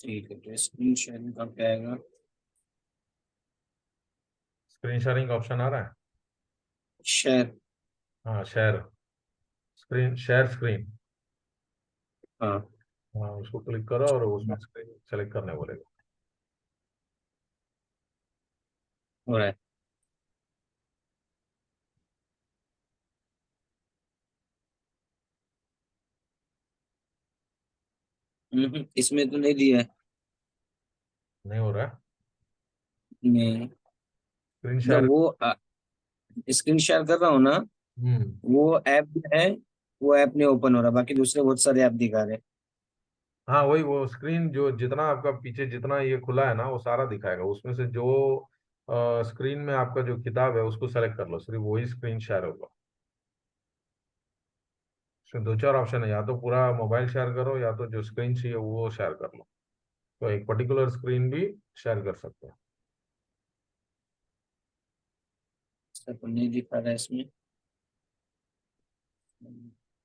ٹھیک ہے، تو اسکرین شیئرنگ کا کیا آئے گا؟ اسکرین شیئرنگ کا آپشن آ رہا ہے؟ شیئر. ہاں شیئر، اسکرین شیئر اسکرین، ہاں ہاں اس کو کلک کرو اور اس میں اسکرین سلیکٹ کرنے بولے گا۔ ہو رہا ہے. اس میں تو نہیں دیا ہے. نہیں ہو رہا ہے نہیں، اسکرین جب شیئر؟ وہ اسکرین شیئر کر رہا ہوں نا، ہوں وہ ایپ جو ہے وہ ایپ نہیں اوپن ہو رہا، باقی دوسرے بہت سارے ایپ دکھا رہے ہیں. ہاں وہی، وہ اسکرین جو جتنا آپ کا پیچھے جتنا یہ کھلا ہے نا وہ سارا دکھائے گا، اس میں سے جو اسکرین میں آپ کا جو کتاب ہے اس کو سلیکٹ کر لو، صرف وہی اسکرین شیئر ہوگا۔ اس میں دو چار آپشن ہے، یا تو پورا موبائل شیئر کرو یا تو جو اسکرین چاہیے وہ شیئر کر لو، تو ایک پرٹیکولر اسکرین بھی شیئر کر سکتے ہیں۔ ایسا تو نہیں دکھا رہا ہے اس میں.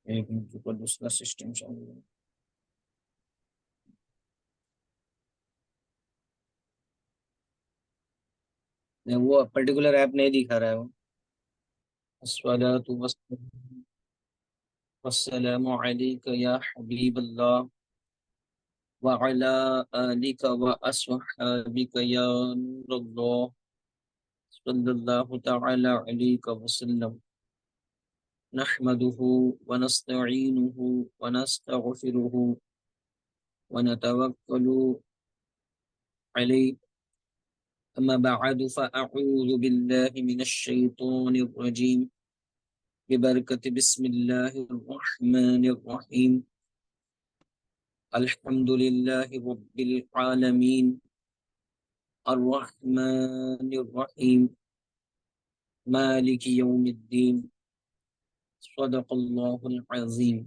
ایک منٹ اوپر دوسرا سسٹم چالو ہے. نہیں، وہ پرٹیکولر ایپ نہیں دکھا رہا ہے. وہ الصلاۃ والسلام علیک یا حبیب اللہ وعلی آلک وأصحابک یا نور اللہ صلی اللہ تعالی علیہ وسلم. نحمده ونستعینه ونستغفره ونتوکل علیہ. اما بعد فاعوذ باللہ من الشیطان الرجیم ببرکت بسم اللہ الرحمن الرحیم. الحمد للہ رب العالمین الرحمن الرحیم مالک یوم الدین. صدق اللہ العظیم.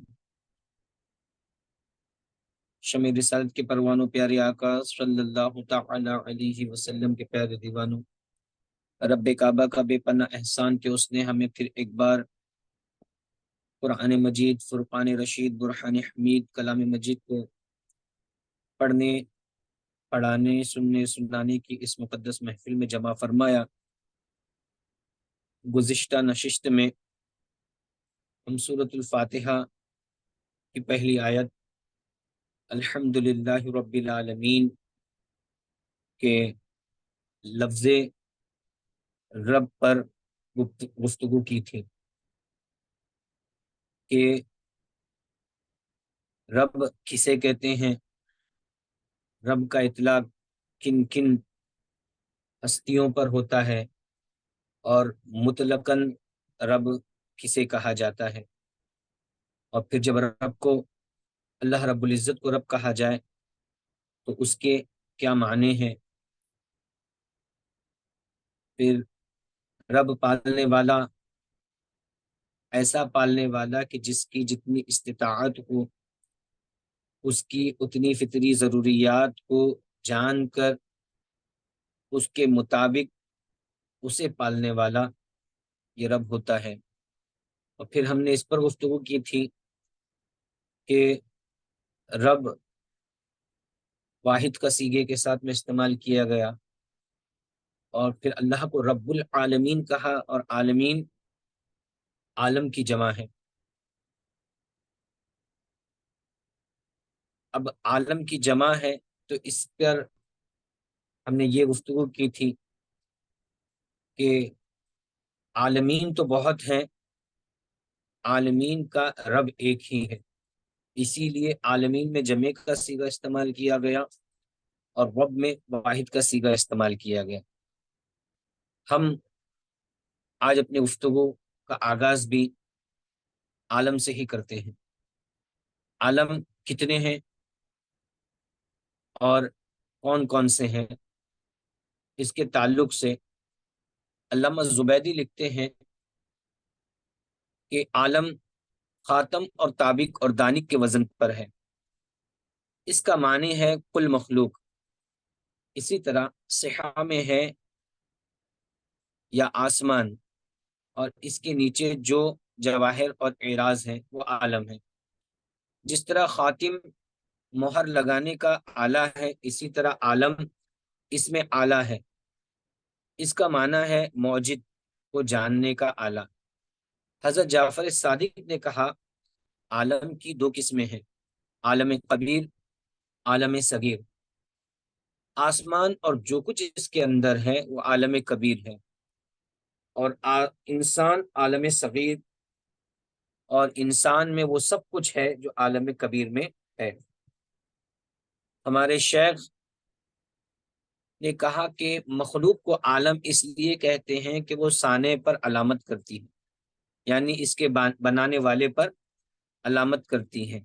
شمع رسالت کے پروانوں، پیارے آقا صلی اللہ تعالی علیہ وسلم کے پیارے دیوانوں، رب کعبہ کا بے پناہ احسان کہ اس نے ہمیں پھر ایک بار قرآن مجید، فرقان رشید، برہان حمید، کلام مجید کو پڑھنے، پڑھانے، سننے، سنانے کی اس مقدس محفل میں جمع فرمایا. گزشتہ نشست میں ہم سورۃ الفاتحہ کی پہلی آیت الحمدللہ رب العالمین کے لفظ رب پر گفتگو کی تھی کہ رب کسے کہتے ہیں، رب کا اطلاق کن کن ہستیوں پر ہوتا ہے، اور مطلقاً رب کسے کہا جاتا ہے، اور پھر جب رب کو، اللہ رب العزت کو رب کہا جائے تو اس کے کیا معنی ہیں. پھر رب پالنے والا، ایسا پالنے والا کہ جس کی جتنی استطاعت ہو اس کی اتنی فطری ضروریات کو جان کر اس کے مطابق اسے پالنے والا یہ رب ہوتا ہے. اور پھر ہم نے اس پر گفتگو کی تھی کہ رب واحد کا صیغے کے ساتھ میں استعمال کیا گیا، اور پھر اللہ کو رب العالمین کہا، اور عالمین عالم کی جمع ہے. اب عالم کی جمع ہے تو اس پر ہم نے یہ گفتگو کی تھی کہ عالمین تو بہت ہیں، عالمین کا رب ایک ہی ہے، اسی لیے عالمین میں جمع کا صیغہ استعمال کیا گیا اور رب میں واحد کا صیغہ استعمال کیا گیا. ہم آج اپنے گفتگو کا آغاز بھی عالم سے ہی کرتے ہیں. عالم کتنے ہیں اور کون کون سے ہیں، اس کے تعلق سے علامہ زبیدی لکھتے ہیں کہ عالم خاتم اور طابق اور دانک کے وزن پر ہے. اس کا معنی ہے کل مخلوق. اسی طرح صحا میں ہے یا آسمان، اور اس کے نیچے جو جواہر اور اعراض ہیں وہ عالم ہے. جس طرح خاتم مہر لگانے کا آلہ ہے، اسی طرح عالم اس میں آلہ ہے۔ اس کا معنی ہے موجد کو جاننے کا آلہ۔ حضرت جعفر صادق نے کہا عالم کی دو قسمیں ہیں، عالم کبیر، عالم صغیر۔ آسمان اور جو کچھ اس کے اندر ہے وہ عالم کبیر ہے، اور انسان عالم صغیر، اور انسان میں وہ سب کچھ ہے جو عالم کبیر میں ہے۔ ہمارے شیخ نے کہا کہ مخلوق کو عالم اس لیے کہتے ہیں کہ وہ صانع پر علامت کرتی ہے، یعنی اس کے بنانے والے پر علامت کرتی ہیں۔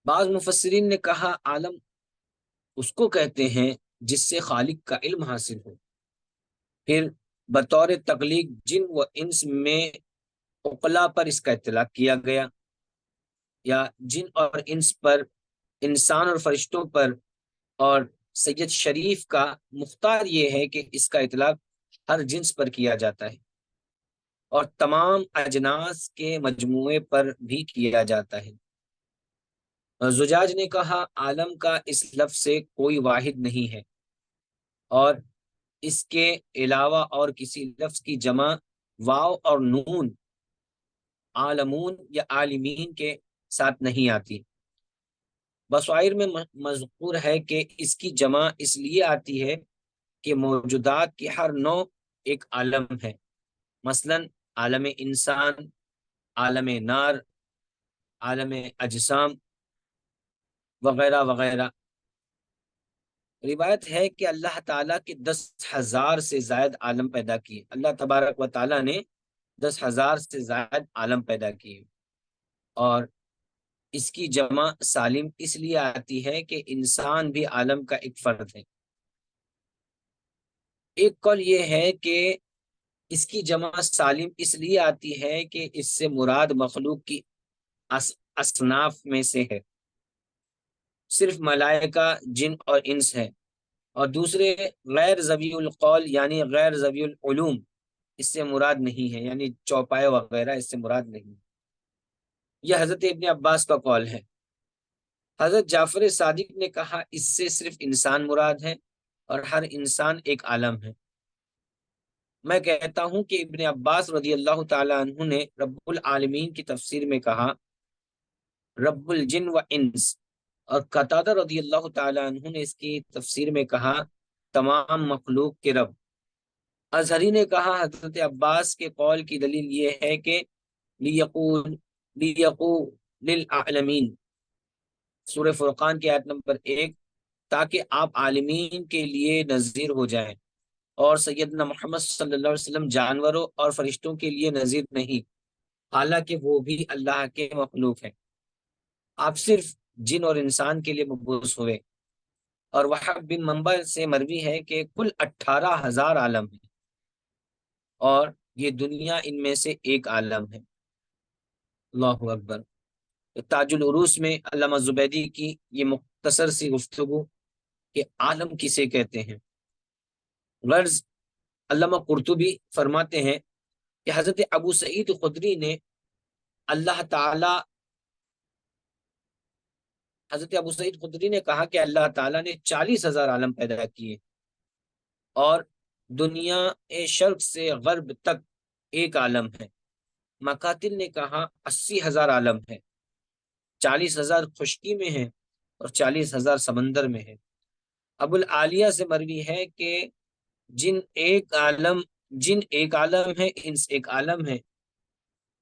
بعض مفسرین نے کہا عالم اس کو کہتے ہیں جس سے خالق کا علم حاصل ہو۔ پھر بطور تخلیق جن و انس میں عقلا پر اس کا اطلاق کیا گیا، یا جن اور انس پر، انسان اور فرشتوں پر، اور سید شریف کا مختار یہ ہے کہ اس کا اطلاق ہر جنس پر کیا جاتا ہے اور تمام اجناس کے مجموعے پر بھی کیا جاتا ہے۔ زجاج نے کہا عالم کا اس لفظ سے کوئی واحد نہیں ہے، اور اس کے علاوہ اور کسی لفظ کی جمع واو اور نون عالمون یا عالمین کے ساتھ نہیں آتی۔ بصائر میں مذکور ہے کہ اس کی جمع اس لیے آتی ہے کہ موجودات کی ہر نوع ایک عالم ہے، مثلا عالم انسان، عالم نار، عالم اجسام وغیرہ وغیرہ۔ روایت ہے کہ اللہ تعالیٰ کے 10,000 سے زائد عالم پیدا کیے، اللہ تبارک و تعالیٰ نے 10,000 سے زائد عالم پیدا کیے، اور اس کی جمع سالم اس لیے آتی ہے کہ انسان بھی عالم کا ایک فرد ہے۔ ایک قول یہ ہے کہ اس کی جمع سالم اس لیے آتی ہے کہ اس سے مراد مخلوق کی اصناف میں سے ہے، صرف ملائکہ، جن اور انس ہے، اور دوسرے غیر ذوی القول یعنی غیر ذوی العلوم اس سے مراد نہیں ہے، یعنی چوپائے وغیرہ اس سے مراد نہیں۔ یہ حضرت ابن عباس کا قول ہے۔ حضرت جعفر صادق نے کہا اس سے صرف انسان مراد ہے، اور ہر انسان ایک عالم ہے۔ میں کہتا ہوں کہ ابن عباس رضی اللہ تعالیٰ عنہ نے رب العالمین کی تفسیر میں کہا رب الجن و انس، اور قتادہ رضی اللہ تعالیٰ عنہ نے اس کی تفسیر میں کہا تمام مخلوق کے رب۔ ازہری نے کہا حضرت عباس کے قول کی دلیل یہ ہے کہ لیقول للعالمین، سورہ فرقان کی آیت نمبر 1، تاکہ آپ عالمین کے لیے نذیر ہو جائیں، اور سیدنا محمد صلی اللہ علیہ وسلم جانوروں اور فرشتوں کے لیے نذیر نہیں، حالانکہ وہ بھی اللہ کے مخلوق ہیں۔ آپ صرف جن اور انسان کے لیے مبعوث ہوئے۔ اور وہب بن منبع سے مروی ہے کہ کل 18,000 عالم ہیں، اور یہ دنیا ان میں سے ایک عالم ہے۔ اللہ اکبر۔ تاج العروس میں علامہ زبیدی کی یہ مختصر سی گفتگو کہ عالم کسے کہتے ہیں۔ غرض علامہ قرطبی فرماتے ہیں کہ حضرت ابو سعید خدری نے اللہ تعالی حضرت ابو سعید خدری نے کہا کہ اللہ تعالیٰ نے 40,000 عالم پیدا کیے، اور دنیا شرق سے غرب تک ایک عالم ہے۔ مقاتل نے کہا 80,000 عالم ہے، 40,000 خشکی میں ہیں اور 40,000 سمندر میں ہیں۔ ابو العالیہ سے مروی ہے کہ جن ایک عالم ہے، انس ایک عالم ہے،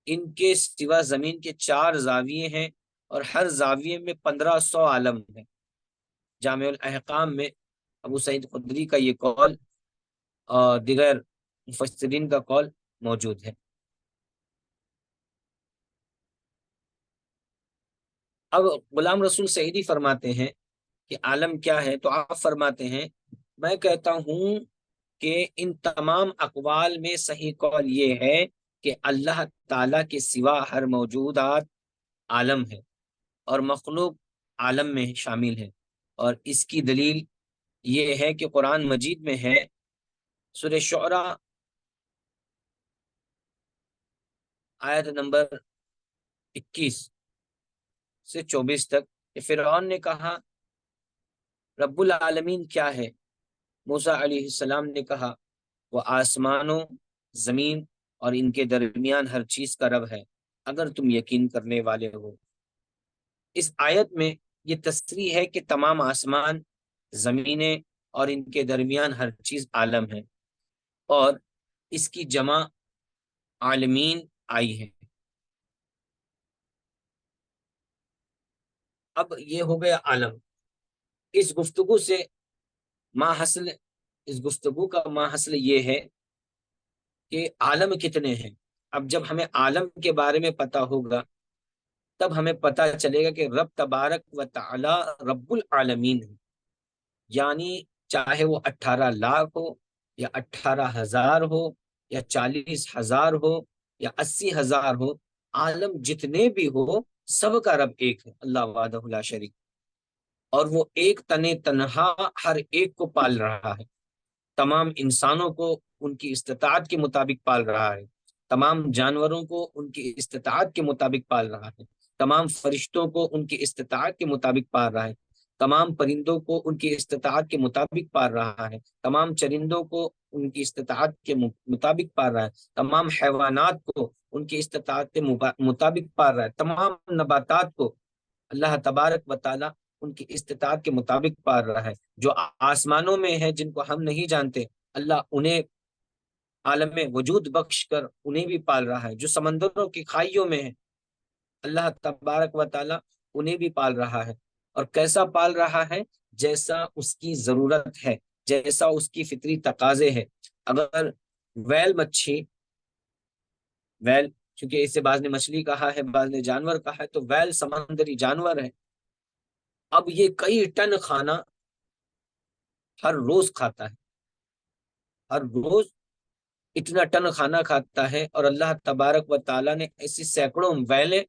ان کے سوا زمین کے 4 زاویے ہیں، اور ہر زاویے میں 1,500 عالم ہیں۔ جامع الاحکام میں ابو سعید خدری کا یہ قول اور دیگر مفسرین کا قول موجود ہے۔ اب غلام رسول سعیدی فرماتے ہیں کہ عالم کیا ہے، تو آپ فرماتے ہیں میں کہتا ہوں کہ ان تمام اقوال میں صحیح قول یہ ہے کہ اللہ تعالیٰ کے سوا ہر موجودات عالم ہے، اور مخلوق عالم میں شامل ہے، اور اس کی دلیل یہ ہے کہ قرآن مجید میں ہے، سورہ شعراء آیت نمبر 21 سے 24 تک کہ فرعون نے کہا رب العالمین کیا ہے؟ موسیٰ علیہ السلام نے کہا وہ آسمانوں، زمین اور ان کے درمیان ہر چیز کا رب ہے، اگر تم یقین کرنے والے ہو۔ اس آیت میں یہ تصریح ہے کہ تمام آسمان، زمینیں اور ان کے درمیان ہر چیز عالم ہے، اور اس کی جمع عالمین آئی ہے۔ اب یہ ہو گیا عالم۔ اس گفتگو سے ماحصل اس گفتگو کا ماحصل یہ ہے کہ عالم کتنے ہیں۔ اب جب ہمیں عالم کے بارے میں پتہ ہوگا تب ہمیں پتہ چلے گا کہ رب تبارک و تعالی رب العالمین ہے، یعنی چاہے وہ 18 لاکھ ہو یا 18,000 ہو یا 40,000 ہو یا 80,000 ہو، عالم جتنے بھی ہو سب کا رب ایک ہے، اللہ وحدہ لا شریک، اور وہ ایک تنہا ہر ایک کو پال رہا ہے، تمام انسانوں کو ان کی استطاعت کے مطابق پال رہا ہے، تمام جانوروں کو ان کی استطاعت کے مطابق پال رہا ہے، تمام فرشتوں کو ان کی استطاعت کے مطابق پال رہا ہے، تمام پرندوں کو ان کی استطاعت کے مطابق پال رہا ہے، تمام چرندوں کو ان کی استطاعت کے مطابق پال رہا ہے، تمام حیوانات کو ان کی استطاعت کے مطابق پال رہا ہے، تمام نباتات کو اللہ تبارک و تعالی ان کی استطاعت کے مطابق پال رہا ہے۔ جو آسمانوں میں ہے جن کو ہم نہیں جانتے، اللہ انہیں عالم میں وجود بخش کر انہیں بھی پال رہا ہے۔ جو سمندروں کی کھائیوں میں ہے، اللہ تبارک و تعالی انہیں بھی پال رہا ہے، اور کیسا پال رہا ہے؟ جیسا اس کی ضرورت ہے، جیسا اس کی فطری تقاضے ہے۔ اگر ویل مچھی، ویل چونکہ اسے بعض نے مچھلی کہا ہے، بعض نے جانور کہا ہے، تو ویل سمندری جانور ہے۔ اب یہ کئی ٹن کھانا ہر روز کھاتا ہے، ہر روز اتنا ٹن کھانا کھاتا ہے، اور اللہ تبارک و تعالیٰ نے ایسی سینکڑوں ویلیں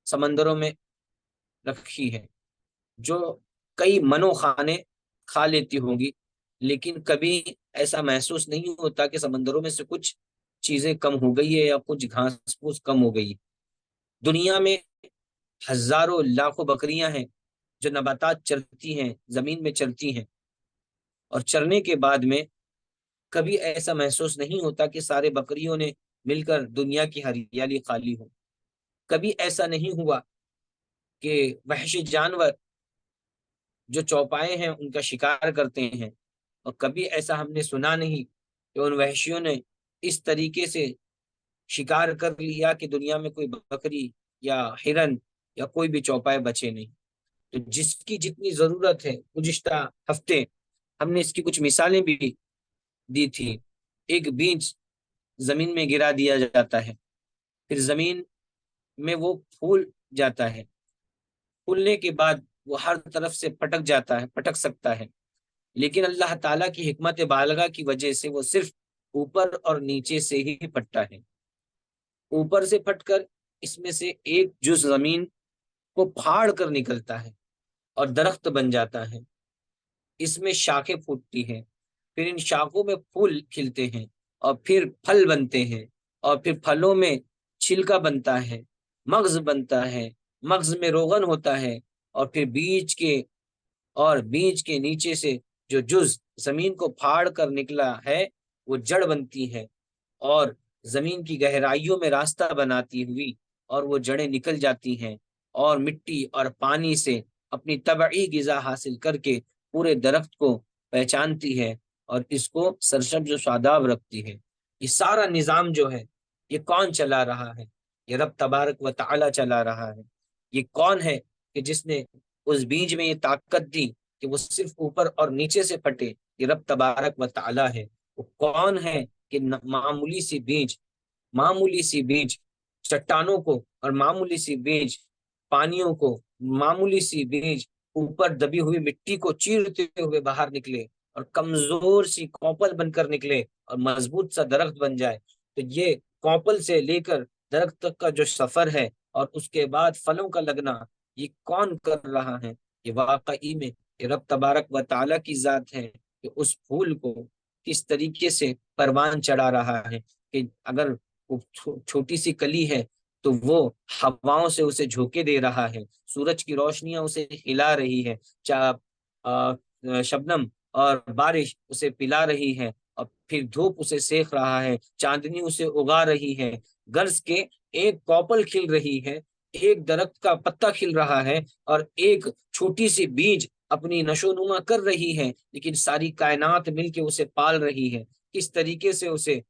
سمندروں میں رکھی ہے جو کئی منو کھانے کھا لیتی ہوں گی، لیکن کبھی ایسا محسوس نہیں ہوتا کہ سمندروں میں سے کچھ چیزیں کم ہو گئی ہے یا کچھ گھاس پھوس کم ہو گئی ہے۔ دنیا میں ہزاروں لاکھوں بکریاں ہیں جو نباتات چرتی ہیں، زمین میں چرتی ہیں، اور چرنے کے بعد میں کبھی ایسا محسوس نہیں ہوتا کہ سارے بکریوں نے مل کر دنیا کی ہریالی کھا لی ہو۔ کبھی ایسا نہیں ہوا کہ وحشی جانور جو چوپائے ہیں ان کا شکار کرتے ہیں، اور کبھی ایسا ہم نے سنا نہیں کہ ان وحشیوں نے اس طریقے سے شکار کر لیا کہ دنیا میں کوئی بکری یا ہرن یا کوئی بھی چوپائے بچے نہیں۔ تو جس کی جتنی ضرورت ہے، گزشتہ ہفتے ہم نے اس کی کچھ مثالیں بھی دی تھی۔ ایک بیج زمین میں گرا دیا جاتا ہے، پھر زمین میں وہ پھول جاتا ہے، پھولنے کے بعد وہ ہر طرف سے پٹک جاتا ہے، پٹک سکتا ہے، لیکن اللہ تعالیٰ کی حکمت بالغہ کی وجہ سے وہ صرف اوپر اور نیچے سے ہی پھٹتا ہے۔ اوپر سے پھٹ کر اس میں سے ایک جز زمین کو پھاڑ کر نکلتا ہے اور درخت بن جاتا ہے، اس میں شاخیں پھوٹتی ہیں، پھر ان شاخوں میں پھول کھلتے ہیں، اور پھر پھل بنتے ہیں، اور پھر پھلوں میں چھلکا بنتا ہے، مغز بنتا ہے، مغز میں روغن ہوتا ہے، اور پھر بیج کے نیچے سے جو جز زمین کو پھاڑ کر نکلا ہے وہ جڑ بنتی ہے، اور زمین کی گہرائیوں میں راستہ بناتی ہوئی، اور وہ جڑیں نکل جاتی ہیں اور مٹی اور پانی سے اپنی طبعی غذا حاصل کر کے پورے درخت کو پہچانتی ہے اور اس کو سرسبز و شاداب رکھتی ہے۔ یہ سارا نظام جو ہے یہ کون چلا رہا ہے؟ یہ رب تبارک و تعالی چلا رہا ہے۔ یہ کون ہے کہ جس نے اس بیج میں یہ طاقت دی کہ وہ صرف اوپر اور نیچے سے پھٹے؟ یہ رب تبارک و تعالی ہے۔ وہ کون ہے کہ معمولی سی بیج چٹانوں کو، اور معمولی سی بیج پانیوں کو، معمولی سی بیج اوپر دبی ہوئی مٹی کو چیرتے ہوئے باہر نکلے اور کمزور سی کوپل بن کر نکلے اور مضبوط سا درخت بن جائے؟ تو یہ کوپل سے لے کر درخت تک کا جو سفر ہے اور اس کے بعد پھلوں کا لگنا، یہ کون کر رہا ہے؟ یہ واقعی میں یہ رب تبارک و تعالیٰ کی ذات ہے کہ اس پھول کو کس طریقے سے پروان چڑھا رہا ہے کہ اگر وہ چھوٹی سی کلی ہے تو وہ ہواؤں سے اسے جھونکے دے رہا ہے، سورج کی روشنیاں اسے ہلا رہی ہے، شبنم اور بارش اسے پلا رہی ہے، اور پھر دھوپ اسے سیک رہا ہے، چاندنی اسے اگا رہی ہے، گرز کے ایک کوپل کھل رہی ہے، ایک درخت کا پتا کھل رہا ہے، اور ایک چھوٹی سی بیج اپنی نشو نما کر رہی ہے، لیکن ساری کائنات مل کے اسے پال رہی ہے۔ کس طریقے سے اسے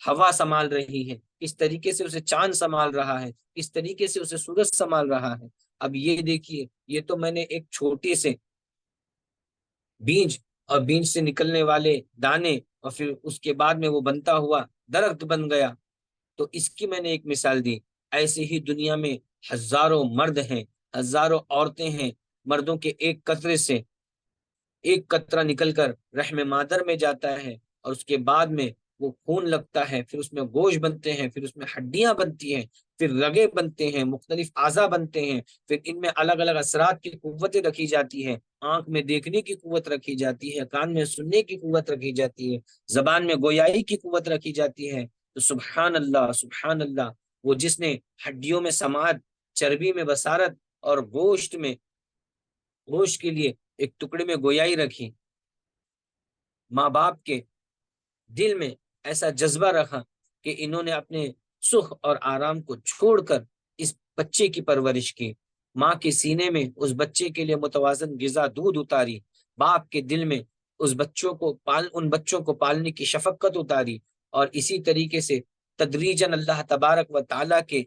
ہوا سنبھال رہی ہے، کس طریقے سے اسے چاند سنبھال رہا ہے، کس طریقے سے اسے سورج سنبھال رہا ہے۔ اب یہ دیکھیے، یہ تو میں نے ایک چھوٹے سے بیج اور بیج سے نکلنے والے دانے، اور پھر اس کے بعد میں وہ بنتا ہوا درخت بن گیا، تو اس کی میں نے ایک مثال دی۔ ایسے ہی دنیا میں ہزاروں مرد ہیں، ہزاروں عورتیں ہیں، مردوں کے ایک قطرے سے ایک قطرہ نکل کر رحم مادر میں جاتا ہے، اور اس کے بعد میں وہ خون لگتا ہے، پھر اس میں گوشت بنتے ہیں، پھر اس میں ہڈیاں بنتی ہیں، پھر رگیں بنتے ہیں، مختلف اعضاء بنتے ہیں، پھر ان میں الگ الگ اثرات کی قوتیں رکھی جاتی ہے، آنکھ میں دیکھنے کی قوت رکھی جاتی ہے، کان میں سننے کی قوت رکھی جاتی ہے، زبان میں گویائی کی قوت رکھی جاتی ہے۔ تو سبحان اللہ سبحان اللہ، وہ جس نے ہڈیوں میں سماعت، چربی میں بصارت، اور گوشت کے لیے ایک ٹکڑے میں گویائی رکھی، ماں باپ کے دل میں ایسا جذبہ رکھا کہ انہوں نے اپنے سکھ اور آرام کو چھوڑ کر اس بچے کی پرورش کی، ماں کے سینے میں اس بچے کے لیے متوازن غذا دودھ اتاری، باپ کے دل میں ان بچوں کو پالنے کی شفقت اتاری، اور اسی طریقے سے تدریجاً اللہ تبارک و تعالیٰ کے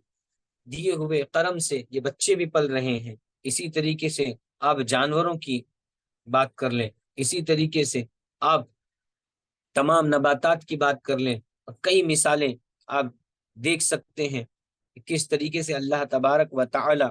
دیے ہوئے کرم سے یہ بچے بھی پل رہے ہیں۔ اسی طریقے سے آپ جانوروں کی بات کر لیں، اسی طریقے سے آپ تمام نباتات کی بات کر لیں، اور کئی مثالیں آپ دیکھ سکتے ہیں کہ کس طریقے سے اللہ تبارک و تعالی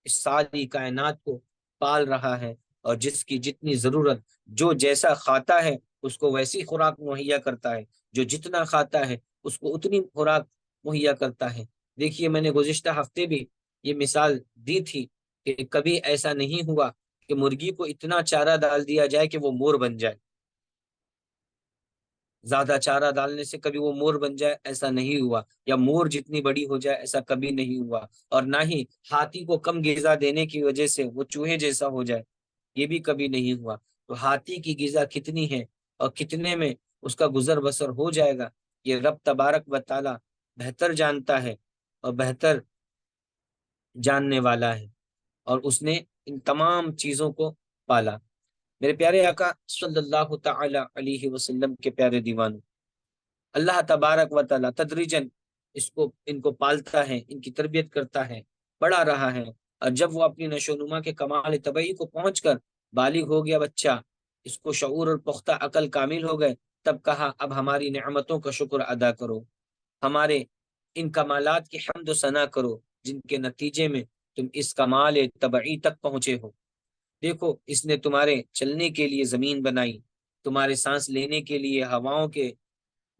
اس ساری کائنات کو پال رہا ہے، اور جس کی جتنی ضرورت، جو جیسا کھاتا ہے اس کو ویسی خوراک مہیا کرتا ہے، جو جتنا کھاتا ہے اس کو اتنی خوراک مہیا کرتا ہے۔ دیکھیے، میں نے گزشتہ ہفتے بھی یہ مثال دی تھی کہ کبھی ایسا نہیں ہوا کہ مرغی کو اتنا چارہ ڈال دیا جائے کہ وہ مور بن جائے، زیادہ چارہ ڈالنے سے کبھی وہ مور بن جائے، ایسا نہیں ہوا، یا مور جتنی بڑی ہو جائے، ایسا کبھی نہیں ہوا، اور نہ ہی ہاتھی کو کم غذا دینے کی وجہ سے وہ چوہے جیسا ہو جائے، یہ بھی کبھی نہیں ہوا۔ تو ہاتھی کی غذا کتنی ہے اور کتنے میں اس کا گزر بسر ہو جائے گا، یہ رب تبارک و تعالی بہتر جانتا ہے اور بہتر جاننے والا ہے، اور اس نے ان تمام چیزوں کو پالا۔ میرے پیارے آقا صلی اللہ تعالی علیہ وسلم کے پیارے دیوانوں، اللہ تبارک و تعالی تدریجاً ان کو پالتا ہے، ان کی تربیت کرتا ہے، بڑھا رہا ہے، اور جب وہ اپنی نشو و نما کے کمال طبعی کو پہنچ کر بالغ ہو گیا بچہ، اس کو شعور اور پختہ عقل کامل ہو گئے، تب کہا اب ہماری نعمتوں کا شکر ادا کرو، ہمارے ان کمالات کی حمد و ثنا کرو جن کے نتیجے میں تم اس کمال طبعی تک پہنچے ہو۔ دیکھو، اس نے تمہارے چلنے کے لیے زمین بنائی، تمہارے سانس لینے کے لیے ہواؤں کے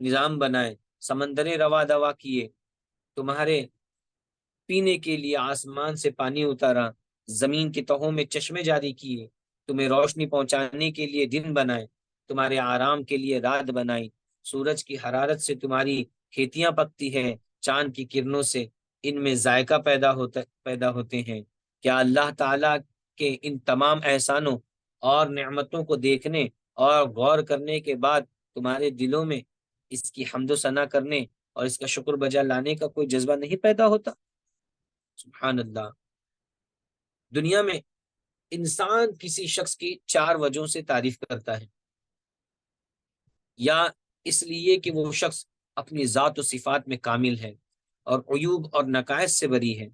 نظام بنائے، سمندریں روا دوا کیے، تمہارے پینے کے لیے آسمان سے پانی اتارا، زمین کی تہوں میں چشمے جاری کیے، تمہیں روشنی پہنچانے کے لیے دن بنائے، تمہارے آرام کے لیے رات بنائی، سورج کی حرارت سے تمہاری کھیتیاں پکتی ہے، چاند کی کرنوں سے ان میں ذائقہ پیدا ہوتے ہیں۔ کیا اللہ تعالیٰ کے ان تمام احسانوں اور نعمتوں کو دیکھنے اور غور کرنے کے بعد تمہارے دلوں میں اس کی حمد و ثنا کرنے اور اس کا شکر بجا لانے کا کوئی جذبہ نہیں پیدا ہوتا؟ سبحان اللہ۔ دنیا میں انسان کسی شخص کی چار وجہوں سے تعریف کرتا ہے، یا اس لیے کہ وہ شخص اپنی ذات و صفات میں کامل ہے اور عیوب اور نقائص سے بری ہے،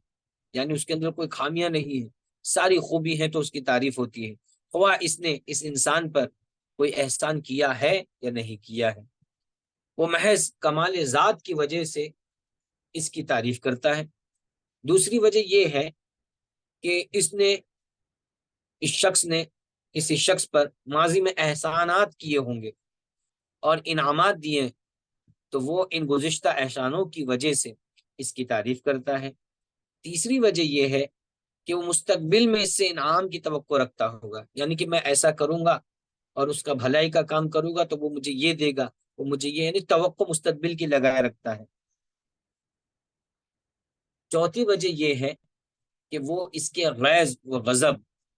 یعنی اس کے اندر کوئی خامیاں نہیں ہے، ساری خوبی ہے تو اس کی تعریف ہوتی ہے، خواہ اس نے اس انسان پر کوئی احسان کیا ہے یا نہیں کیا ہے، وہ محض کمال ذات کی وجہ سے اس کی تعریف کرتا ہے۔ دوسری وجہ یہ ہے کہ اس نے کسی شخص پر ماضی میں احسانات کیے ہوں گے اور انعامات دیے، تو وہ ان گزشتہ احسانوں کی وجہ سے اس کی تعریف کرتا ہے۔ تیسری وجہ یہ ہے کہ وہ مستقبل میں اس سے انعام کی توقع رکھتا ہوگا، یعنی کہ میں ایسا کروں گا اور اس کا بھلائی کا کام کروں گا تو وہ مجھے یہ دے گا، وہ مجھے یہ، یعنی توقع مستقبل کی لگائے رکھتا ہے۔ چوتھی وجہ یہ ہے کہ وہ اس کے غیظ و غضب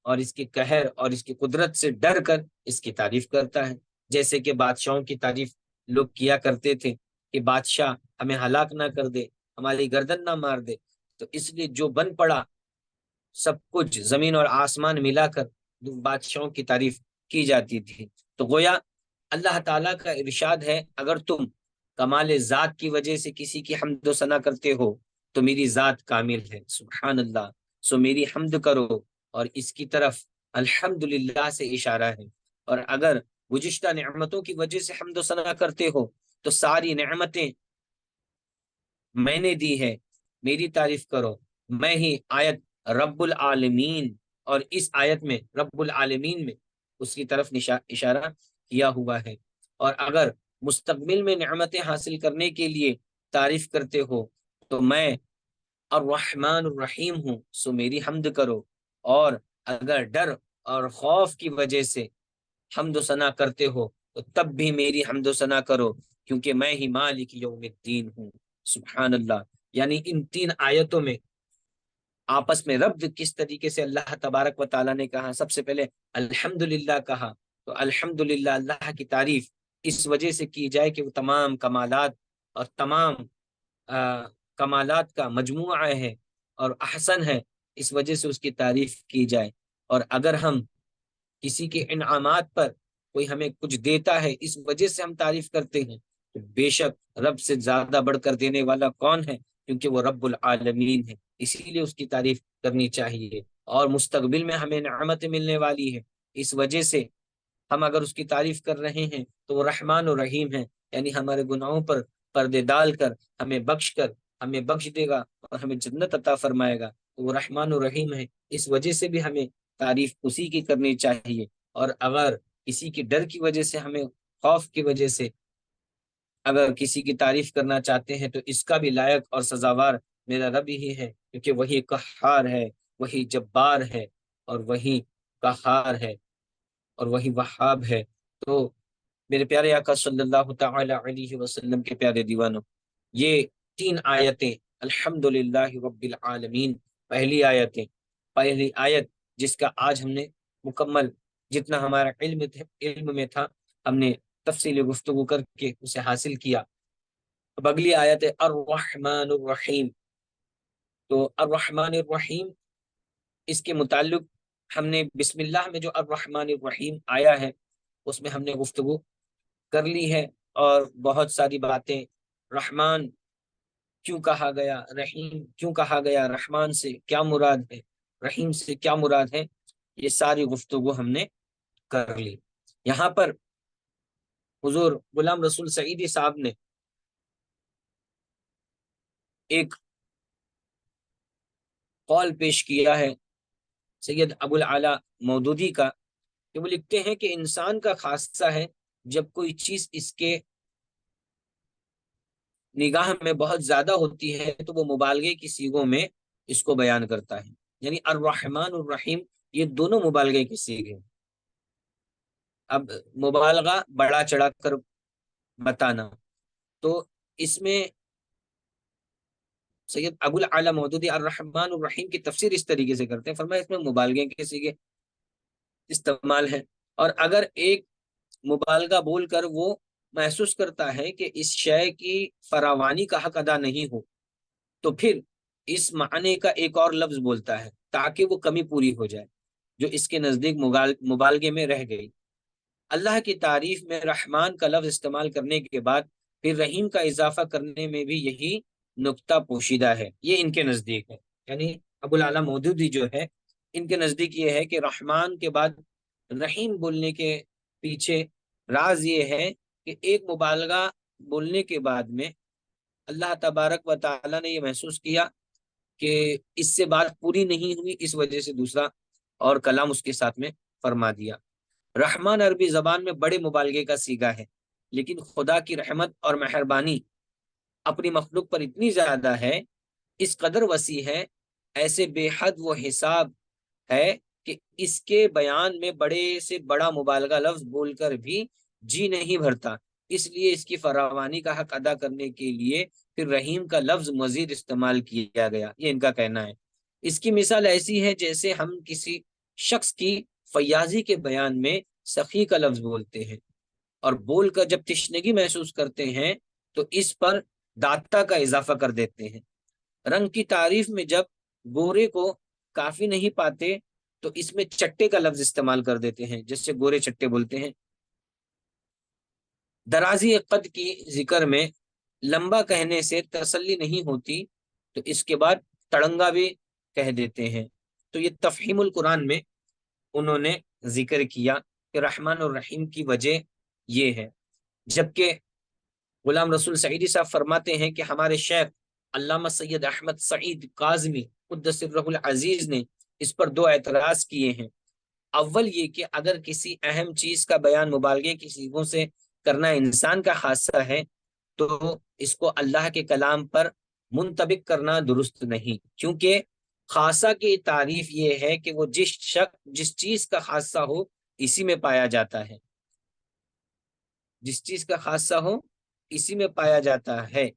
اور اس کے قہر اور اس کی قدرت سے ڈر کر اس کی تعریف کرتا ہے. جیسے کہ بادشاہوں کی تعریف لوگ کیا کرتے تھے کہ بادشاہ ہمیں ہلاک نہ کر دے، ہماری گردن نہ مار دے. تو اس لیے جو بن پڑا سب کچھ زمین اور آسمان ملا کر بادشاہوں کی تعریف کی جاتی تھی. تو گویا اللہ تعالیٰ کا ارشاد ہے، اگر تم کمال ذات کی وجہ سے کسی کی حمد و ثنا کرتے ہو تو میری ذات کامل ہے، سبحان اللہ، سو میری حمد کرو. اور اس کی طرف الحمدللہ سے اشارہ ہے. اور اگر گزشتہ نعمتوں کی وجہ سے حمد و ثنا کرتے ہو تو ساری نعمتیں میں نے دی ہے، میری تعریف کرو. میں ہی آیت رب العالمین، اور اس آیت میں رب العالمین میں اس کی طرف اشارہ کیا ہوا ہے. اور اگر مستقبل میں نعمتیں حاصل کرنے کے لیے تعریف کرتے ہو تو میں الرحمن الرحیم ہوں، سو میری حمد کرو. اور اگر ڈر اور خوف کی وجہ سے حمد و ثنا کرتے ہو تو تب بھی میری حمد و ثنا کرو، کیونکہ میں ہی مالک یوم الدین ہوں، سبحان اللہ. یعنی ان تین آیتوں میں آپس میں ربط کس طریقے سے اللہ تبارک و تعالیٰ نے کہا. سب سے پہلے الحمدللہ کہا، تو الحمدللہ اللہ کی تعریف اس وجہ سے کی جائے کہ وہ تمام کمالات اور تمام کمالات کا مجموعہ ہے اور احسن ہے، اس وجہ سے اس کی تعریف کی جائے. اور اگر ہم کسی کے انعامات پر کوئی ہمیں کچھ دیتا ہے اس وجہ سے ہم تعریف کرتے ہیں، تو بے شک رب سے زیادہ بڑھ کر دینے والا کون ہے، کیونکہ وہ رب العالمین ہے، اسی لیے اس کی تعریف کرنی چاہیے. اور مستقبل میں ہمیں نعمت ملنے والی ہے، اس وجہ سے ہم اگر اس کی تعریف کر رہے ہیں تو وہ رحمان و رحیم ہے، یعنی ہمارے گناہوں پر پردے ڈال کر ہمیں بخش دے گا اور ہمیں جنت عطا فرمائے گا. تو وہ رحمان و رحیم ہے، اس وجہ سے بھی ہمیں تعریف اسی کی کرنی چاہیے. اور اگر کسی کی ڈر کی وجہ سے، ہمیں خوف کی وجہ سے اگر کسی کی تعریف کرنا چاہتے ہیں تو اس کا بھی لائق اور سزاوار میرا رب ہی ہے، کیونکہ وہی قہار ہے، وہی جبار ہے، اور وہی قہار ہے، اور وہی وہاب ہے. تو میرے پیارے آقا صلی اللہ تعالی علیہ وسلم کے پیارے دیوانوں، یہ تین آیتیں الحمدللہ رب العالمین، پہلی آیت جس کا آج ہم نے مکمل جتنا ہمارا علم میں تھا ہم نے تفصیل گفتگو کر کے اسے حاصل کیا. اب اگلی آیت ہے الرحمن الرحیم. تو الرحمن الرحیم، اس کے متعلق ہم نے بسم اللہ میں جو الرحمن الرحیم آیا ہے اس میں ہم نے گفتگو کر لی ہے، اور بہت ساری باتیں، رحمان کیوں کہا گیا، رحیم کیوں کہا گیا، رحمان سے کیا مراد ہے، رحیم سے کیا مراد ہے، یہ ساری گفتگو ہم نے کر لی. یہاں پر حضور غلام رسول سعیدی صاحب نے ایک قول پیش کیا ہے سید ابو العلا مودودی کا، کہ وہ لکھتے ہیں کہ انسان کا خاصہ ہے جب کوئی چیز اس کے نگاہ میں بہت زیادہ ہوتی ہے تو وہ مبالغے کی صیغوں میں اس کو بیان کرتا ہے. یعنی الرحمن الرحیم یہ دونوں مبالغے کی صیغ ہیں. اب مبالغہ بڑا چڑھا کر بتانا، تو اس میں سید ابو العلا مودودی الرحمن الرحیم کی تفسیر اس طریقے سے کرتے ہیں، فرمایا اس میں مبالغے کے صیغے استعمال ہے. اور اگر ایک مبالغہ بول کر وہ محسوس کرتا ہے کہ اس شے کی فراوانی کا حق ادا نہیں ہو تو پھر اس معنی کا ایک اور لفظ بولتا ہے تاکہ وہ کمی پوری ہو جائے جو اس کے نزدیک مبالغے میں رہ گئی. اللہ کی تعریف میں رحمان کا لفظ استعمال کرنے کے بعد پھر رحیم کا اضافہ کرنے میں بھی یہی نقطہ پوشیدہ ہے، یہ ان کے نزدیک ہے. یعنی ابو العلا مودودی جو ہے ان کے نزدیک یہ ہے کہ رحمان کے بعد رحیم بولنے کے پیچھے راز یہ ہے کہ ایک مبالغہ بولنے کے بعد میں اللہ تبارک و تعالی نے یہ محسوس کیا کہ اس سے بات پوری نہیں ہوئی، اس وجہ سے دوسرا اور کلام اس کے ساتھ میں فرما دیا. رحمان عربی زبان میں بڑے مبالغے کا صیغہ ہے، لیکن خدا کی رحمت اور مہربانی اپنی مخلوق پر اتنی زیادہ ہے، اس قدر وسیع ہے، ایسے بے حد وہ حساب ہے کہ اس کے بیان میں بڑے سے بڑا مبالغہ لفظ بول کر بھی جی نہیں بھرتا. اس لیے اس کی فراوانی کا حق ادا کرنے کے لیے پھر رحیم کا لفظ مزید استعمال کیا گیا، یہ ان کا کہنا ہے۔ اس کی مثال ایسی ہے جیسے ہم کسی شخص کی فیاضی کے بیان میں سخی کا لفظ بولتے ہیں، اور بول کر جب تشنگی محسوس کرتے ہیں تو اس پر داتا کا اضافہ کر دیتے ہیں۔ رنگ کی تعریف میں جب گورے کو کافی نہیں پاتے تو اس میں چٹے کا لفظ استعمال کر دیتے ہیں، جس سے گورے چٹے بولتے ہیں۔ درازی قد کی ذکر میں لمبا کہنے سے تسلی نہیں ہوتی تو اس کے بعد تڑنگا بھی کہہ دیتے ہیں۔ تو یہ تفہیم القرآن میں انہوں نے ذکر کیا کہ رحمان اور رحیم کی وجہ یہ ہے۔ جبکہ غلام رسول سعیدی صاحب فرماتے ہیں کہ ہمارے شیخ علامہ سید احمد سعید کاظمی قدس سرہ العزیز نے اس پر دو اعتراض کیے ہیں۔ اول یہ کہ اگر کسی اہم چیز کا بیان مبالغے کی صیغوں سے کرنا انسان کا خاصہ ہے تو اس کو اللہ کے کلام پر منطبق کرنا درست نہیں، کیونکہ خاصہ کی تعریف یہ ہے کہ وہ جس چیز کا خاصہ ہو اسی میں پایا جاتا ہے، جس چیز کا خاصہ ہو اسی میں پایا جاتا ہے،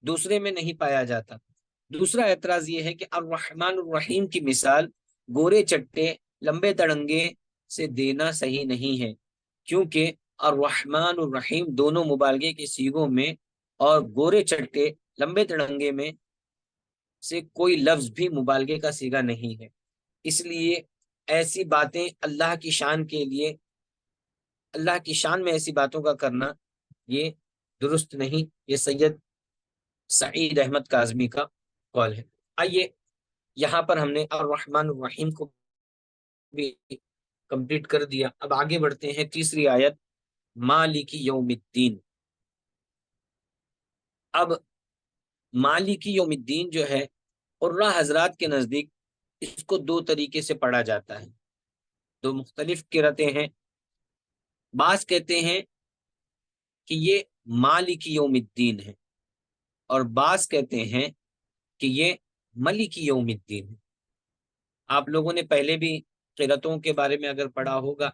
دوسرے میں نہیں پایا جاتا۔ دوسرا اعتراض یہ ہے کہ الرحمن الرحیم کی مثال گورے چٹے لمبے تڑنگے سے دینا صحیح نہیں ہے، کیونکہ الرحمن الرحیم دونوں مبالغے کے صیغوں میں اور گورے چٹے لمبے تڑنگے میں سے کوئی لفظ بھی مبالغے کا صیغہ نہیں ہے۔ اس لیے ایسی باتیں اللہ کی شان کے لیے، اللہ کی شان میں ایسی باتوں کا کرنا یہ درست نہیں۔ یہ سید سعید احمد کاظمی کا قول ہے۔ آئیے یہاں پر ہم نے الرحمن الرحیم کو بھی کمپلیٹ کر دیا، اب آگے بڑھتے ہیں تیسری آیت مالک یوم الدین۔ اب مالک یوم الدین جو ہے قراء حضرات کے نزدیک اس کو دو طریقے سے پڑھا جاتا ہے، دو مختلف قرأتیں ہیں۔ بعض کہتے ہیں کہ یہ مالک یوم الدین ہے، اور بعض کہتے ہیں کہ یہ ملک یوم الدین ہے۔ آپ لوگوں نے پہلے بھی قرأتوں کے بارے میں اگر پڑھا ہوگا،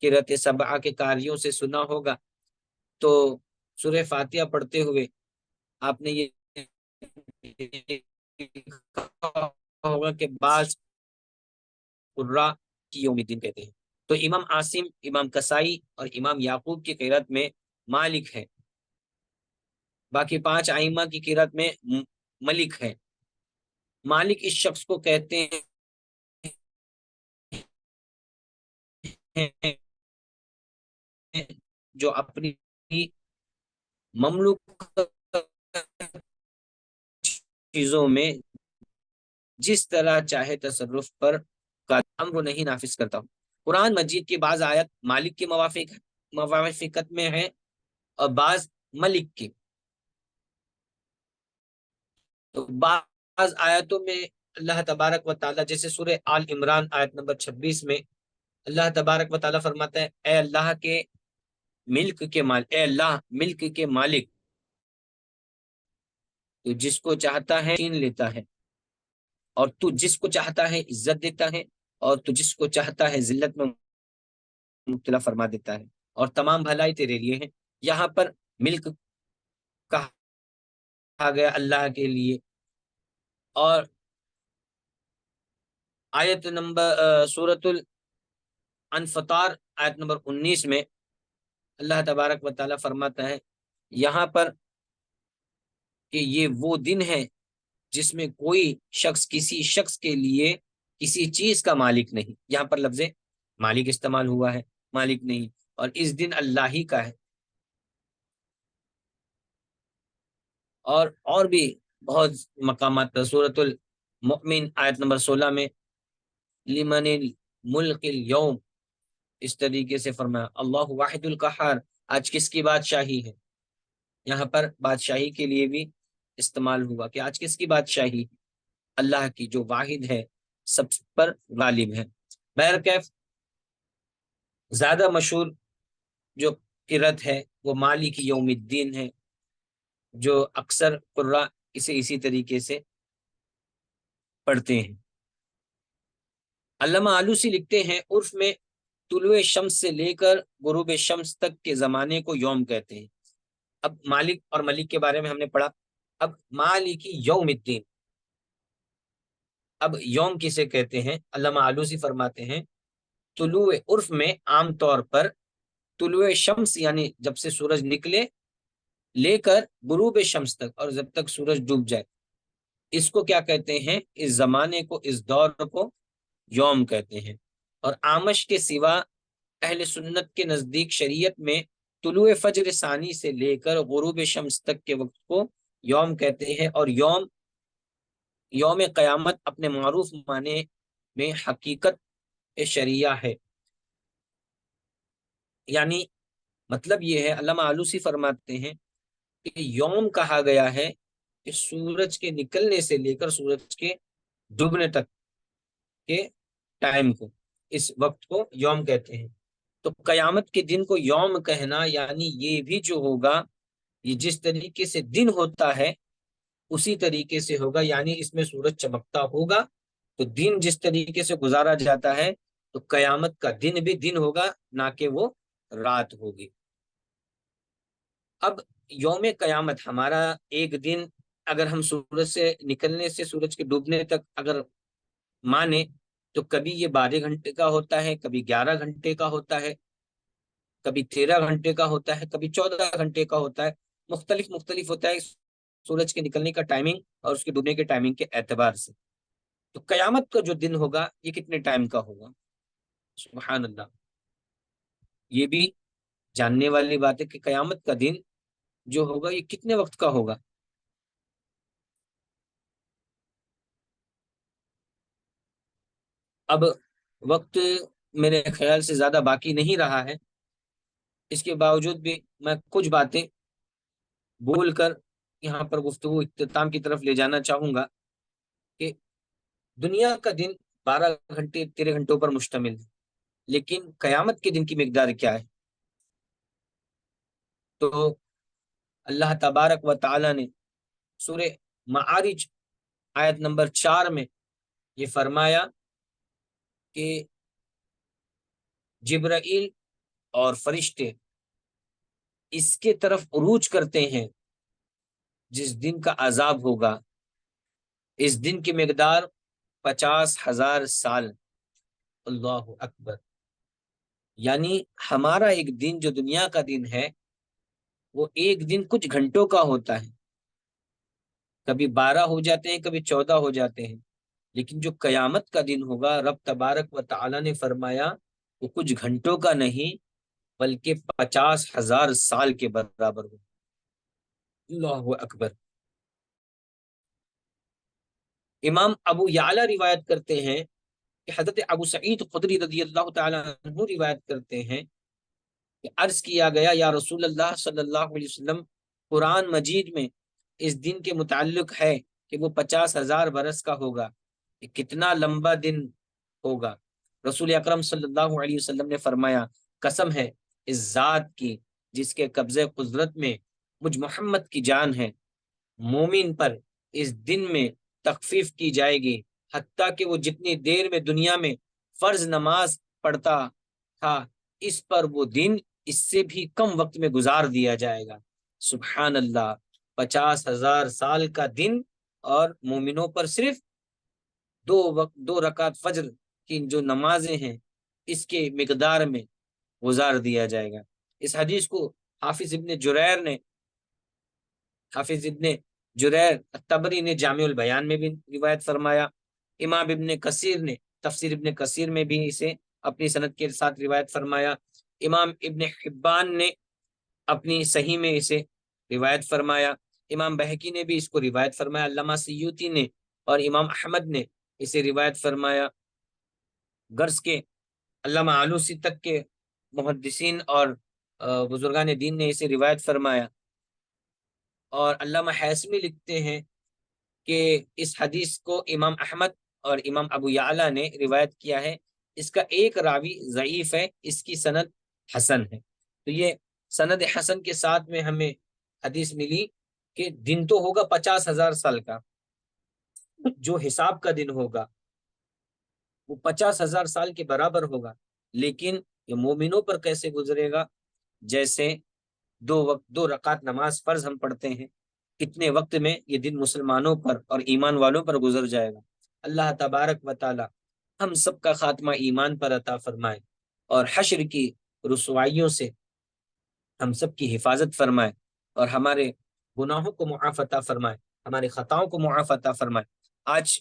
قرأت سبعہ کے قاریوں سے سنا ہوگا، تو سورہ فاتحہ پڑھتے ہوئے آپ نے یہ ہوگا کہ بعض قراء کی یوم الدین کہتے ہیں۔ تو امام عاصم، امام کسائی اور امام یعقوب کی قرأت میں مالک ہے، باقی پانچ ائمہ کی قرأت میں ملک ہے۔ مالک اس شخص کو کہتے ہیں جو اپنی مملوک چیزوں میں جس طرح چاہے تصرف پر کا امر نہیں نافذ کرتا ہوں۔ قرآن مجید کی بعض آیت مالک کی موافقت میں ہے اور بعض ملک کی۔ تو بعض آیتوں میں اللہ تبارک و تعالیٰ، جیسے سورہ آل عمران آیت نمبر 26 میں اللہ تبارک و تعالیٰ فرماتا ہے اے اللہ کے ملک کے مالک، اے اللہ ملک کے مالک، تو جس کو چاہتا ہے چھین لیتا ہے، اور تو جس کو چاہتا ہے عزت دیتا ہے، اور تو جس کو چاہتا ہے ذلت میں مبتلا فرما دیتا ہے، اور تمام بھلائی تیرے لیے ہے۔ یہاں پر ملک کہا گیا اللہ کے لیے، اور آیت نمبر سورۃ الانفطار آیت نمبر 19 میں اللہ تبارک و تعالیٰ فرماتا ہے یہاں پر کہ یہ وہ دن ہے جس میں کوئی شخص کسی شخص کے لیے کسی چیز کا مالک نہیں۔ یہاں پر لفظ مالک استعمال ہوا ہے، مالک نہیں، اور اس دن اللہ ہی کا ہے۔ اور بھی بہت مقامات پر سورۃ المؤمن آیت نمبر 16 میں لمن الملک اليوم اس طریقے سے فرمایا اللہ واحد القہار، آج کس کی بادشاہی ہے۔ یہاں پر بادشاہی کے لیے بھی استعمال ہوا کہ آج کس کی بادشاہی، اللہ کی جو واحد ہے، سب پر غالب ہے۔ بہرکیف زیادہ مشہور جو قرأت ہے وہ مالک یوم الدین ہے، جو اکثر قراء اسے اسی طریقے سے پڑھتے ہیں۔ علامہ آلوسی لکھتے ہیں عرف میں طلوع شمس سے لے کر غروب شمس تک کے زمانے کو یوم کہتے ہیں۔ اب مالک اور ملک کے بارے میں ہم نے پڑھا. اب مالکی یوم الدین، اب یوم کسے کہتے ہیں؟ علامہ آلوسی فرماتے ہیں طلوع عرف میں عام طور پر طلوع شمس یعنی جب سے سورج نکلے لے کر غروب شمس تک، اور جب تک سورج ڈوب جائے، اس کو کیا کہتے ہیں؟ اس زمانے کو، اس دور کو یوم کہتے ہیں. اور آمش کے سوا اہل سنت کے نزدیک شریعت میں طلوع فجر ثانی سے لے کر غروب شمس تک کے وقت کو یوم کہتے ہیں. اور یوم قیامت اپنے معروف معنی میں حقیقت شریعہ ہے. یعنی مطلب یہ ہے، علامہ آلوسی فرماتے ہیں کہ یوم کہا گیا ہے کہ سورج کے نکلنے سے لے کر سورج کے ڈوبنے تک کے ٹائم کو، اس وقت کو یوم کہتے ہیں. تو قیامت کے دن کو یوم کہنا یعنی یہ بھی جو ہوگا، یہ جس طریقے سے دن ہوتا ہے اسی طریقے سے ہوگا. یعنی اس میں سورج چمکتا ہوگا تو دن جس طریقے سے گزارا جاتا ہے تو قیامت کا دن بھی دن ہوگا، نہ کہ وہ رات ہوگی. اب یوم قیامت ہمارا ایک دن، اگر ہم سورج سے نکلنے سے سورج کے ڈوبنے تک اگر مانے تو کبھی یہ 12 گھنٹے کا ہوتا ہے، کبھی 11 گھنٹے کا ہوتا ہے، کبھی 13 گھنٹے کا ہوتا ہے، کبھی 14 گھنٹے کا ہوتا ہے. مختلف ہوتا ہے سورج کے نکلنے کا ٹائمنگ اور اس کے ڈوبنے کے ٹائمنگ کے اعتبار سے. تو قیامت کا جو دن ہوگا یہ کتنے ٹائم کا ہوگا؟ سبحان اللہ، یہ بھی جاننے والی بات ہے کہ قیامت کا دن جو ہوگا یہ کتنے وقت کا ہوگا. اب وقت میرے خیال سے زیادہ باقی نہیں رہا ہے، اس کے باوجود بھی میں کچھ باتیں بول کر یہاں پر گفتگو اختتام کی طرف لے جانا چاہوں گا کہ دنیا کا دن 12 گھنٹے 13 گھنٹوں پر مشتمل ہے، لیکن قیامت کے دن کی مقدار کیا ہے؟ تو اللہ تبارک و تعالی نے سورہ معارج آیت نمبر 4 میں یہ فرمایا کہ جبرائیل اور فرشتے اس کے طرف عروج کرتے ہیں جس دن کا عذاب ہوگا. اس دن کی مقدار 50,000 سال. اللہ اکبر. یعنی ہمارا ایک دن جو دنیا کا دن ہے وہ ایک دن کچھ گھنٹوں کا ہوتا ہے، کبھی 12 ہو جاتے ہیں، کبھی 14 ہو جاتے ہیں. لیکن جو قیامت کا دن ہوگا رب تبارک و تعالی نے فرمایا وہ کچھ گھنٹوں کا نہیں بلکہ 50,000 سال کے برابر ہو. اللہ اکبر. امام ابو یعلا روایت کرتے ہیں کہ حضرت ابو سعید خدری رضی اللہ تعالی عنہ روایت کرتے ہیں کہ عرض کیا گیا یا رسول اللہ صلی اللہ علیہ وسلم، قرآن مجید میں اس دن کے متعلق ہے کہ وہ 50,000 برس کا ہوگا، یہ کتنا لمبا دن ہوگا؟ رسول اکرم صلی اللہ علیہ وسلم نے فرمایا قسم ہے اس ذات کی جس کے قبضے قدرت میں مجھ محمد کی جان ہے، مومن پر اس دن میں تخفیف کی جائے گی حتیٰ کہ وہ جتنی دیر میں دنیا میں فرض نماز پڑھتا تھا اس پر وہ دن اس سے بھی کم وقت میں گزار دیا جائے گا. سبحان اللہ. 50,000 سال کا دن اور مومنوں پر صرف 2 رکعت فجر کی جو نمازیں ہیں اس کے مقدار میں گزار دیا جائے گا. اس حدیث کو حافظ ابن جریر الطبری نے جامع البیان میں بھی روایت فرمایا. امام ابن کثیر نے تفسیر ابن کثیر میں بھی اسے اپنی سند کے ساتھ روایت فرمایا. امام ابن حبان نے اپنی صحیح میں اسے روایت فرمایا. امام بہقی نے بھی اس کو روایت فرمایا. علامہ سیوطی نے اور امام احمد نے اسے روایت فرمایا. غرض کے علامہ آلوسی تک کے محدثین اور بزرگان دین نے اسے روایت فرمایا. اور علامہ حیثمی لکھتے ہیں کہ اس حدیث کو امام احمد اور امام ابو یعلا نے روایت کیا ہے. اس کا ایک راوی ضعیف ہے، اس کی سند حسن ہے. تو یہ سند حسن کے ساتھ میں ہمیں حدیث ملی کہ دن تو ہوگا 50,000 سال کا، جو حساب کا دن ہوگا وہ 50,000 سال کے برابر ہوگا. لیکن یہ مومنوں پر کیسے گزرے گا؟ جیسے دو رکعت نماز فرض ہم پڑھتے ہیں، کتنے وقت میں یہ دن مسلمانوں پر اور ایمان والوں پر گزر جائے گا۔ اللہ تبارک و تعالی ہم سب کا خاتمہ ایمان پر عطا فرمائے، اور حشر کی رسوائیوں سے ہم سب کی حفاظت فرمائے، اور ہمارے گناہوں کو معاف عطا فرمائے، ہمارے خطاؤں کو معاف عطا فرمائے۔ آج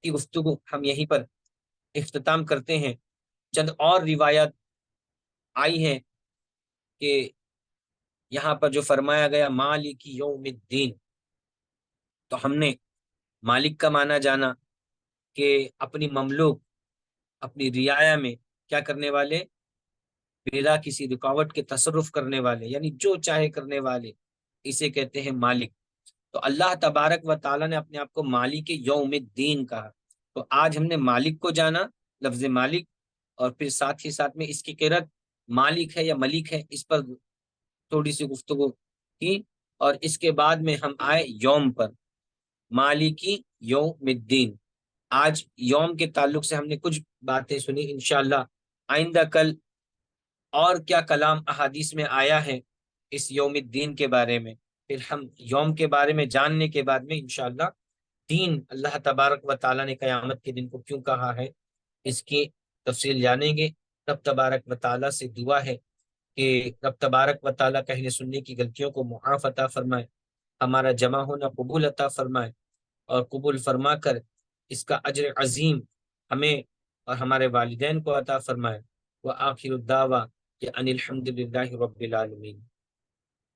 کی گفتگو ہم یہیں پر اختتام کرتے ہیں۔ چند اور روایات آئی ہیں کہ یہاں پر جو فرمایا گیا مالک یوم الدین، تو ہم نے مالک کا معنی جانا کہ اپنی مملوک، اپنی رعایا میں کیا کرنے والے، بلا کسی رکاوٹ کے تصرف کرنے والے، یعنی جو چاہے کرنے والے، اسے کہتے ہیں مالک۔ تو اللہ تبارک و تعالیٰ نے اپنے آپ کو مالک یوم الدین کہا۔ تو آج ہم نے مالک کو جانا، لفظ مالک، اور پھر ساتھ ہی ساتھ میں اس کی قرت مالک ہے یا ملک ہے، اس پر تھوڑی سی گفتگو کی، اور اس کے بعد میں ہم آئے یوم پر، مالکی یوم الدین۔ آج یوم کے تعلق سے ہم نے کچھ باتیں سنی، انشاءاللہ آئندہ کل اور کیا کلام احادیث میں آیا ہے اس یوم الدین کے بارے میں، پھر ہم یوم کے بارے میں جاننے کے بعد میں انشاءاللہ دین، اللہ تبارک و تعالیٰ نے قیامت کے دن کو کیوں کہا ہے، اس کی تفصیل جانیں گے۔ رب تبارک و تعالیٰ سے دعا ہے کہ رب تبارک و تعالیٰ کہنے سننے کی غلطیوں کو معاف عطا فرمائے، ہمارا جمع ہونا قبول عطا فرمائے، اور قبول فرما کر اس کا اجر عظیم ہمیں اور ہمارے والدین کو عطا فرمائے۔ وآخر الدعوہ کہ ان الحمد للہ رب العالمین۔